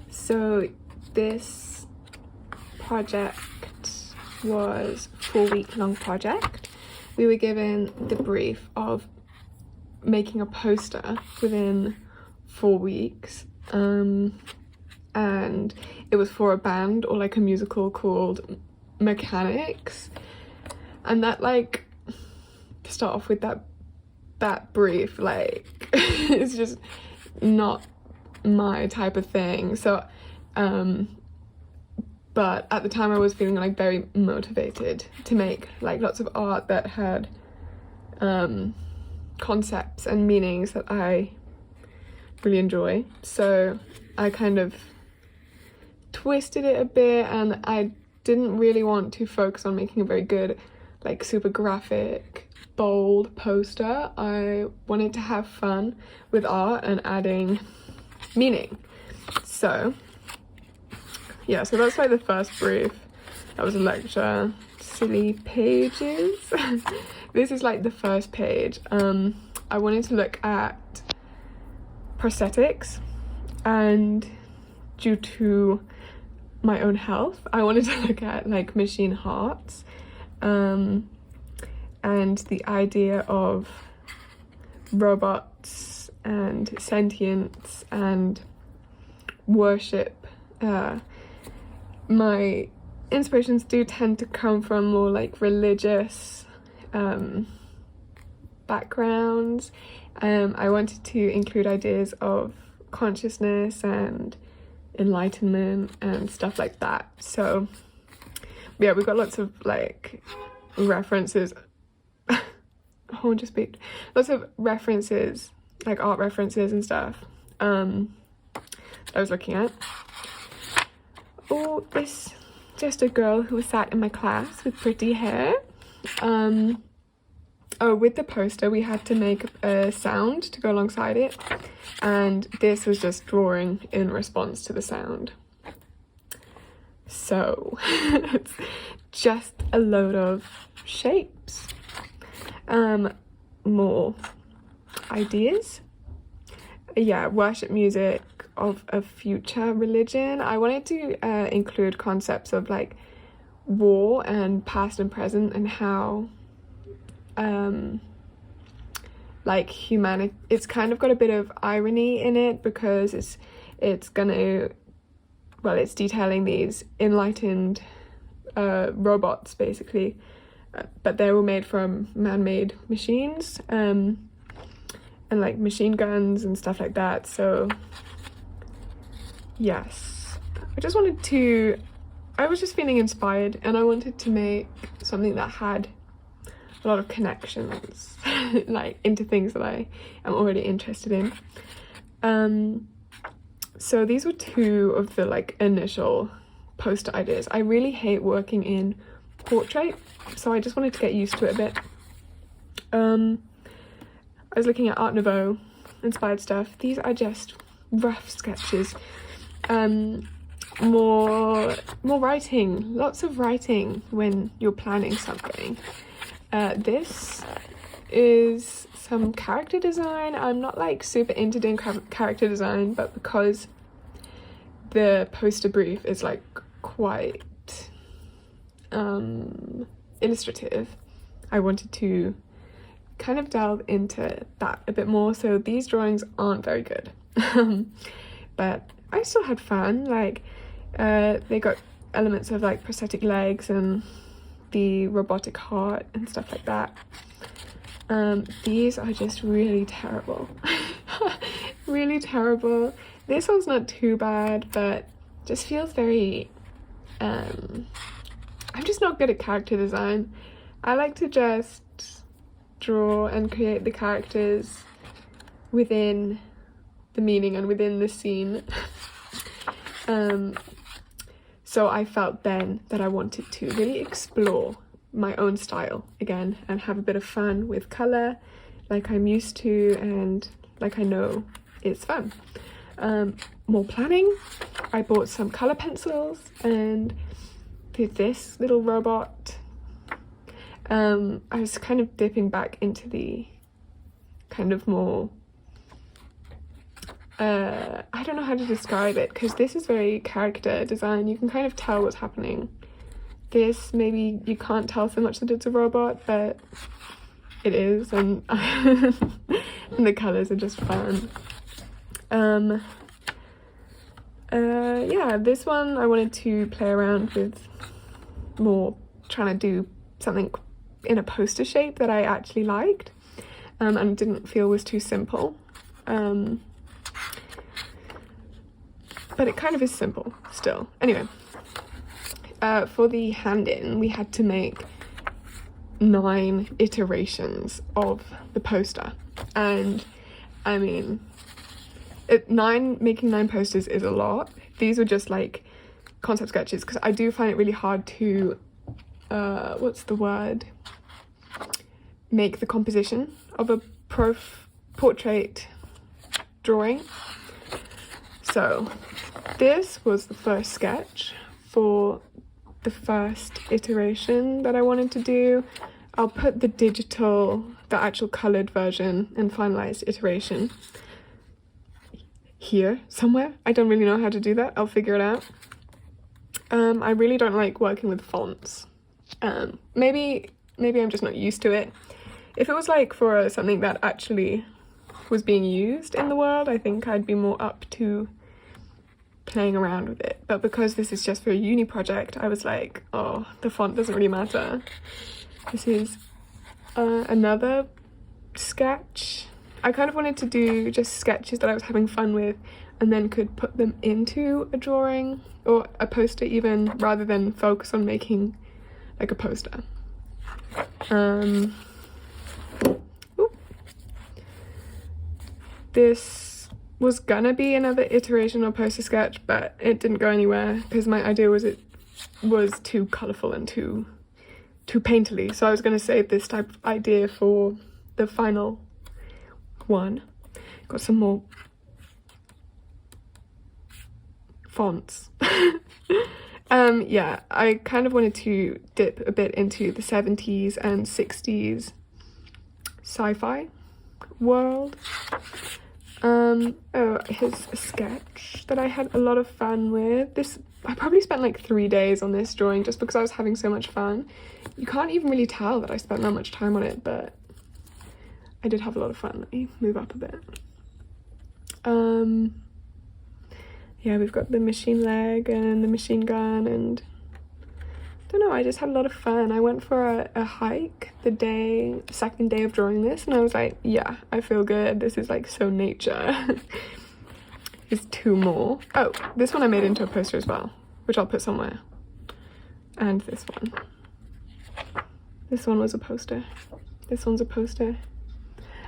So this project was a 4-week-long project. We were given the brief of making a poster within 4 weeks, and it was for a band or like a musical called Mechanics, and that, like, to start off with, that brief, like, it's just not my type of thing. So but at the time I was feeling like very motivated to make like lots of art that had concepts and meanings that I really enjoy. So I kind of twisted it a bit, and I didn't really want to focus on making a very good, like, super graphic, bold poster. I wanted to have fun with art and adding meaning. So yeah, so that's like the first brief. That was a lecture. Silly pages. This is like the first page. I wanted to look at prosthetics, and due to my own health, I wanted to look at like machine hearts, and the idea of robots and sentience and worship. My inspirations do tend to come from more like religious backgrounds. I wanted to include ideas of consciousness and enlightenment and stuff like that. So yeah, we've got lots of like references. Lots of references, like art references and stuff I was looking at. Oh, this just a girl who sat in my class with pretty hair. Oh, with the poster we had to make a sound to go alongside it, and this was just drawing in response to the sound. So it's just a load of shapes. More ideas. Yeah, worship music of a future religion. I wanted to include concepts of like war and past and present, and how like humanity, it's kind of got a bit of irony in it, because it's detailing these enlightened robots basically, but they were made from man-made machines, and like machine guns and stuff like that. So yes, I was just feeling inspired, and I wanted to make something that had a lot of connections like into things that I am already interested in. So these were two of the like initial poster ideas. I really hate working in portrait, so I just wanted to get used to it a bit. I was looking at Art Nouveau inspired stuff. These are just rough sketches. More writing, lots of writing when you're planning something. This is some character design. I'm not like super into doing character design, but because the poster brief is like quite illustrative, I wanted to kind of delve into that a bit more. So these drawings aren't very good, but I still had fun. Like they got elements of like prosthetic legs and the robotic heart and stuff like that. These are just really terrible. Really terrible. This one's not too bad, but just feels very I'm just not good at character design. I like to just draw and create the characters within the meaning and within the scene. So I felt then that I wanted to really explore my own style again and have a bit of fun with colour, like I'm used to and like I know it's fun. More planning. I bought some colour pencils and did this little robot. I was kind of dipping back into the kind of more I don't know how to describe it, because this is very character design. You can kind of tell what's happening. This, maybe you can't tell so much that it's a robot, but it is, and, and the colours are just fun. Yeah, this one I wanted to play around with more, trying to do something in a poster shape that I actually liked, and didn't feel was too simple. But it kind of is simple still. Anyway, for the hand-in, we had to make 9 iterations of the poster, and I mean, making 9 posters is a lot. These were just like concept sketches, because I do find it really hard to make the composition of a portrait drawing. So this was the first sketch for the first iteration that I wanted to do. I'll put the actual coloured version and finalised iteration here somewhere. I don't really know how to do that. I'll figure it out. I really don't like working with fonts. Maybe I'm just not used to it. If it was like for something that actually was being used in the world, I think I'd be more up to playing around with it. But because this is just for a uni project, I was like, oh, the font doesn't really matter. This is another sketch. I kind of wanted to do just sketches that I was having fun with, and then could put them into a drawing or a poster even, rather than focus on making like a poster. This was gonna be another iteration or poster sketch, but it didn't go anywhere because my idea was it was too colourful and too painterly. So I was gonna save this type of idea for the final one. Got some more fonts. Yeah, I kind of wanted to dip a bit into the 70s and 60s sci-fi world. Oh, here's a sketch that I had a lot of fun with. I probably spent like 3 days on this drawing just because I was having so much fun. You can't even really tell that I spent that much time on it, but I did have a lot of fun. Let me move up a bit. Yeah, we've got the machine leg and the machine gun, and I don't know, I just had a lot of fun. I went for a hike the second day of drawing this, and I was like, yeah, I feel good. This is like so nature. There's 2 more. Oh, this one I made into a poster as well, which I'll put somewhere. And this one. This one was a poster. This one's a poster.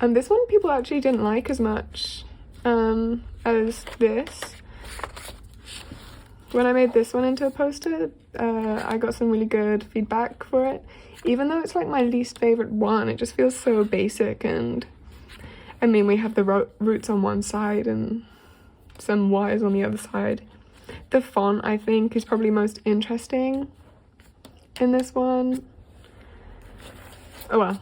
And this one people actually didn't like as much as this. When I made this one into a poster, I got some really good feedback for it. Even though it's like my least favourite one, it just feels so basic, and I mean, we have the roots on one side and some wires on the other side. The font, I think, is probably most interesting in this one. Oh well.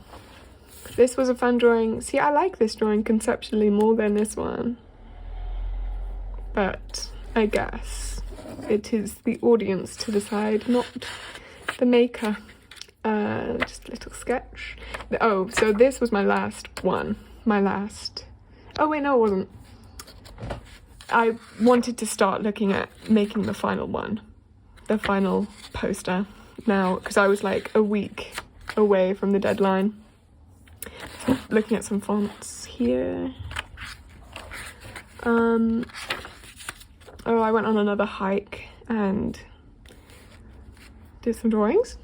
This was a fun drawing. See, I like this drawing conceptually more than this one. But I guess it is the audience to decide, not the maker. Just a little sketch. Oh, so this was my last one. Oh wait, no it wasn't. I wanted to start looking at making the final one. The final poster now, because I was like a week away from the deadline. So looking at some fonts here. Oh, I went on another hike and did some drawings.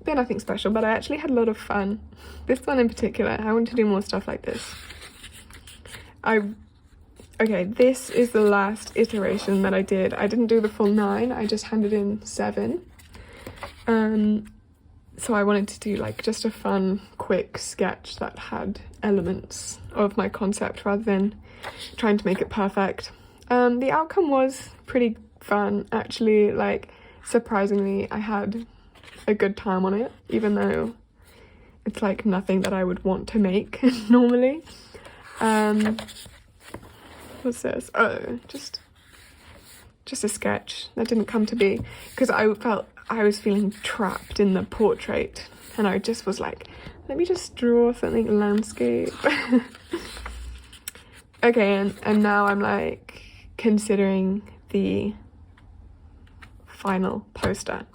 They're nothing special, but I actually had a lot of fun. This one in particular, I want to do more stuff like this. Okay, this is the last iteration that I did. I didn't do the full 9, I just handed in 7. So I wanted to do like just a fun, quick sketch that had elements of my concept rather than trying to make it perfect. The outcome was pretty fun, actually. Like, surprisingly, I had a good time on it, even though it's like nothing that I would want to make normally. What's this? Oh, just a sketch that didn't come to be, because I felt I was feeling trapped in the portrait, and I just was like, let me just draw something landscape. Okay, and now I'm like considering the final poster,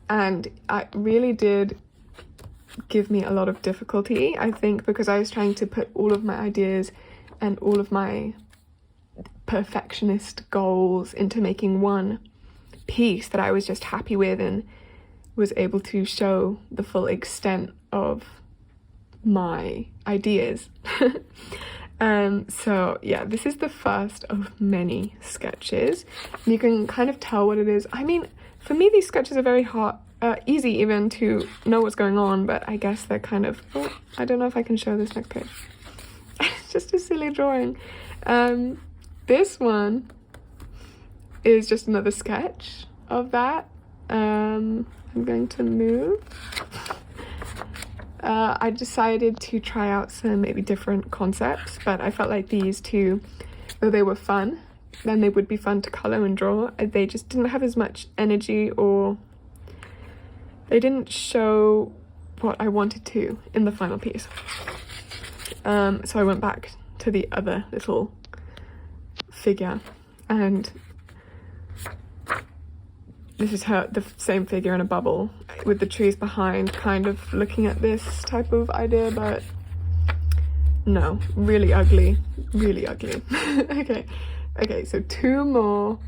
and it really did give me a lot of difficulty, I think, because I was trying to put all of my ideas and all of my perfectionist goals into making one piece that I was just happy with and was able to show the full extent of my ideas. So yeah, this is the first of many sketches. You can kind of tell what it is. I mean, for me, these sketches are very hard, easy even to know what's going on, but I guess they're kind of, oh, I don't know if I can show this next page. It's just a silly drawing. This one is just another sketch of that. I'm going to move. I decided to try out some maybe different concepts, but I felt like these two, though they were fun, then they would be fun to color and draw. They just didn't have as much energy, or they didn't show what I wanted to in the final piece. So I went back to the other little figure, and this is the same figure in a bubble with the trees behind, kind of looking at this type of idea, but no, really ugly, really ugly. Okay, so two more.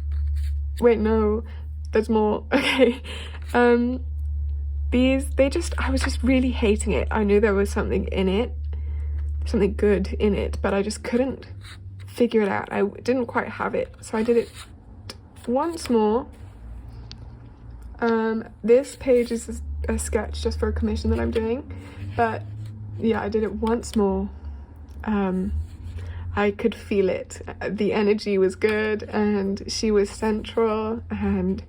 Wait, no, there's more. Okay, these, I was just really hating it. I knew there was something in it, something good in it, but I just couldn't figure it out. I didn't quite have it, so I did it once more. This page is a sketch just for a commission that I'm doing, but yeah, I did it once more. I could feel it. The energy was good, and she was central, and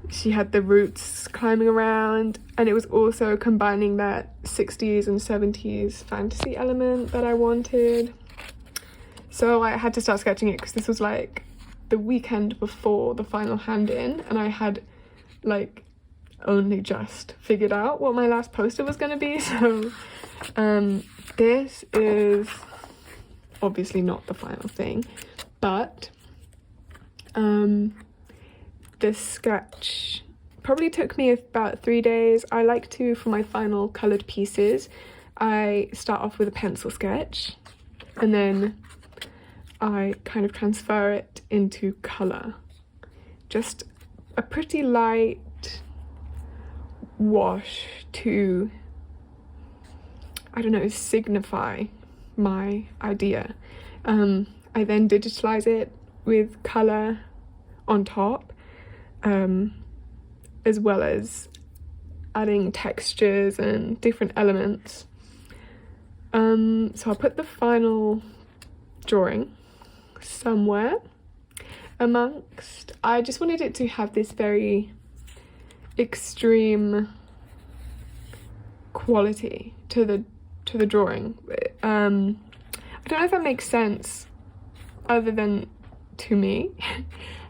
she had the roots climbing around, and it was also combining that 60s and 70s fantasy element that I wanted. So I had to start sketching it because this was like the weekend before the final hand-in, and I had like only just figured out what my last poster was going to be. So this is obviously not the final thing, but this sketch probably took me about 3 days. I like to, for my final coloured pieces, I start off with a pencil sketch, and then I kind of transfer it into colour. Just a pretty light wash to, I don't know, signify my idea. I then digitalize it with colour on top, as well as adding textures and different elements. So I'll put the final drawing somewhere amongst. I just wanted it to have this very extreme quality to the drawing. I don't know if that makes sense other than to me.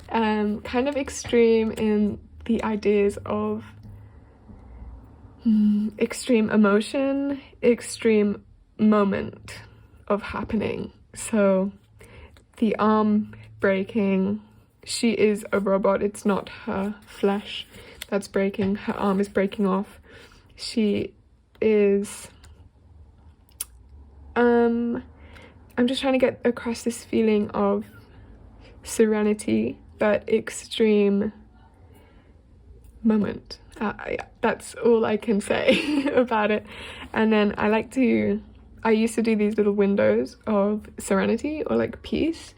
Kind of extreme in the ideas of extreme emotion, extreme moment of happening. So the arm breaking, she is a robot, it's not her flesh that's breaking, her arm is breaking off. She is I'm just trying to get across this feeling of serenity but extreme moment. That's all I can say about it. And then I used to do these little windows of serenity or like peace,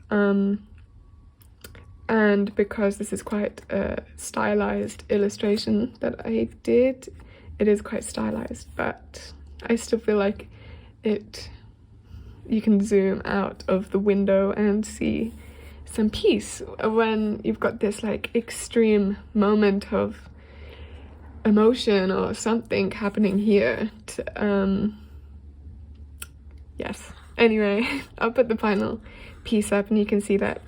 and because this is quite a stylized illustration that I did, it is quite stylized, but I still feel like you can zoom out of the window and see some peace when you've got this like extreme moment of emotion or something happening here. Yes, Anyway, I'll put the final piece up and you can see that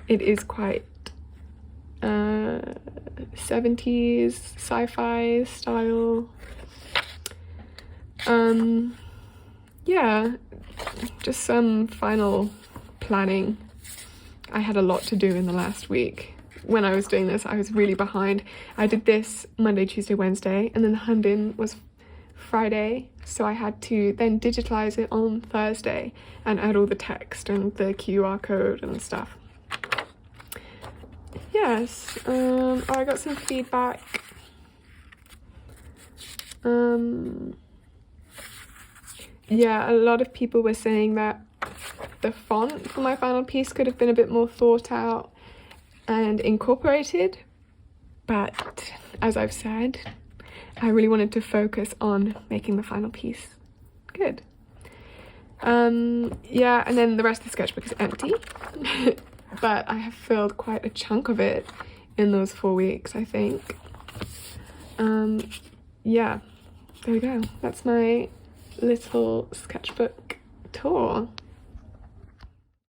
it is quite 70s sci-fi style. Yeah, just some final planning. I had a lot to do in the last week. When I was doing this, I was really behind. I did this Monday, Tuesday, Wednesday, and then the hand-in was Friday, so I had to then digitalize it on Thursday and add all the text and the QR code and stuff. Yes, I got some feedback. Yeah, a lot of people were saying that the font for my final piece could have been a bit more thought out and incorporated, but as I've said, I really wanted to focus on making the final piece good. Yeah, and then the rest of the sketchbook is empty, but I have filled quite a chunk of it in those 4 weeks, I think. Yeah, there we go. That's my little sketchbook tour.